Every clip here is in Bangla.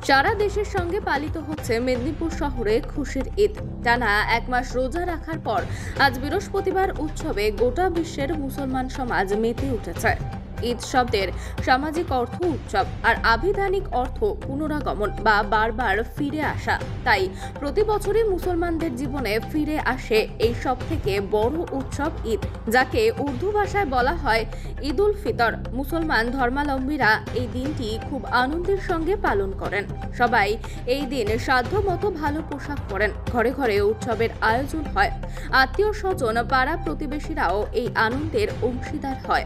সারা দেশের সঙ্গে পালিত হচ্ছে মেদিনীপুর শহরে খুশির ঈদ। টানা এক মাস রোজা রাখার পর আজ বৃহস্পতিবার উৎসবে গোটা বিশ্বের মুসলমান সমাজ মেতে উঠেছে। ঈদ শব্দের সামাজিক অর্থ উৎসব আর আবিধানিক অর্থ পুনরাগমন বা বারবার ফিরে আসা। তাই প্রতি বছরই মুসলমানদের জীবনে ফিরে আসে এই সব থেকে বড় উৎসব ঈদ, যাকে উর্দু ভাষায় বলা হয় ঈদ উল ফিতর। মুসলমান ধর্মাবলম্বীরা এই দিনটি খুব আনন্দের সঙ্গে পালন করেন। সবাই এই দিন সাধ্যমতো ভালো পোশাক পরেন, ঘরে ঘরে উৎসবের আয়োজন হয়। আত্মীয় স্বজন, পাড়া প্রতিবেশীরাও এই আনন্দের অংশীদার হয়।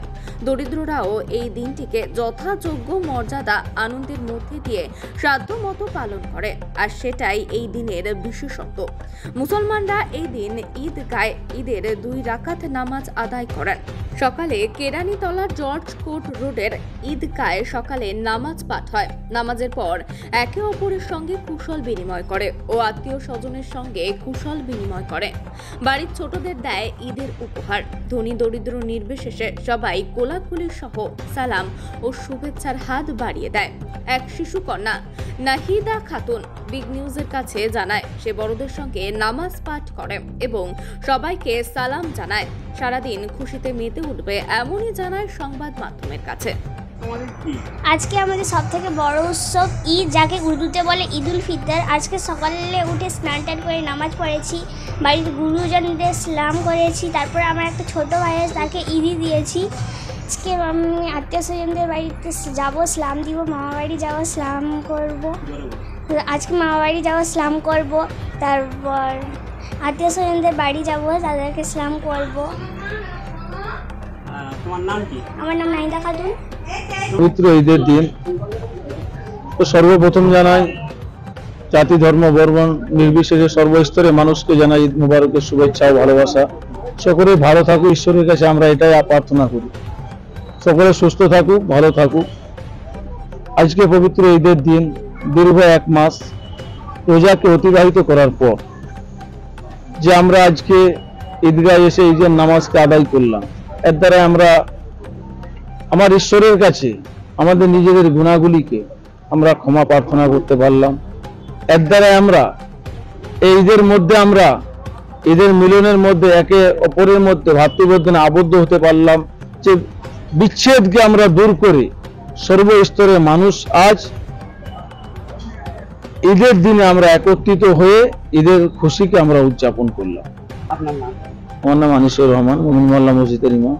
দরিদ্ররা এই দিনটিকে যথাযোগ্য মর্যাদা আনন্দের মধ্যে দিয়ে সাধ্যমতো পালন করে, আর সেটাই এই দিনের বিশেষত্ব। মুসলমানরা এই দিন ঈদগায় ঈদের 2 রাকাত নামাজ আদায় করেন। সকালে কেরানীতলার জর্জ কোর্ট রোডের ঈদগায় সকালে নামাজ পাঠ হয়। নামাজের পর একে অপরের সঙ্গে কুশল বিনিময় করে ও আত্মীয় স্বজনের সঙ্গে কুশল বিনিময় করে। বাড়ির ছোটদের দেয় ঈদের উপহার। ধনী দরিদ্র নির্বিশেষে সবাই কোলাকুলির সহ সালাম ও শুভেচ্ছার হাত বাড়িয়ে দেয়। এক শিশু কন্যা নাহিদা খাতুন বিগ নিউজের কাছে জানায়, সে বড়দের সঙ্গে নামাজ পাঠ করে এবং সবাইকে সালাম জানায়। সারাদিন খুশিতে মেতে উঠবে এমনই জানায় সংবাদ মাধ্যমের কাছে। আজকে আমাদের সব থেকে বড় উৎসব ঈদ, যাকে উর্দুতে বলে ঈদ উল ফিতর। আজকে সকালে উঠে স্নান টান করে নামাজ পড়েছি, বাড়ির গুরুজনদের সালাম করেছি, তারপর আমার একটা ছোট ভাই আছে তাকে ঈদই দিয়েছি। আজকে আমি আত্মীয় স্বজনদের বাড়িতে যাবো, সালাম দিব, মামা বাড়ি যাবো, সালাম করব। আজকে মামা বাড়ি যাবো, সালাম করব, তারপর আত্মীয় স্বজনদের বাড়ি যাব, তাদেরকে সালাম করব। তোমার নাম কি? আমার নাম নাহিদা খাতুন। পবিত্র ঈদের দিন তো সর্বপ্রথম জানাই জাতি ধর্ম বর্ণ নির্বিশেষে সর্বস্তরে মানুষকে জানাই ঈদ মুবারকের শুভেচ্ছা ও ভালোবাসা। সকলে ভালো থাকুক, ঈশ্বরের কাছে আমরা এটাই প্রার্থনা করি। সকলে সুস্থ থাকুক, ভালো থাকুক। আজকে পবিত্র ঈদের দিন দীর্ঘ 1 মাস রোজাকে অতিবাহিত করার পর যে আমরা আজকে ঈদগাহে এসে ঈদের নামাজকে আদায় করলাম, এর দ্বারা আমরা আমার ঈশ্বরের কাছে আমাদের নিজেদের গুনাহগুলিকে আমরা ক্ষমা প্রার্থনা করতে পারলাম। এর দ্বারা আমরা এই ঈদের মধ্যে আমরা ঈদের মিলনের মধ্যে একে অপরের মধ্যে ভাতৃবন্ধনে আবদ্ধ হতে পারলাম, যে বিচ্ছেদকে আমরা দূর করে সর্বস্তরের মানুষ আজ ঈদের দিনে আমরা একত্রিত হয়ে ঈদের খুশিকে আমরা উদযাপন করলাম। আপনার নাম? আমার নাম আনিসুর রহমান, মোহাম্মদ মসজিদের ইমাম।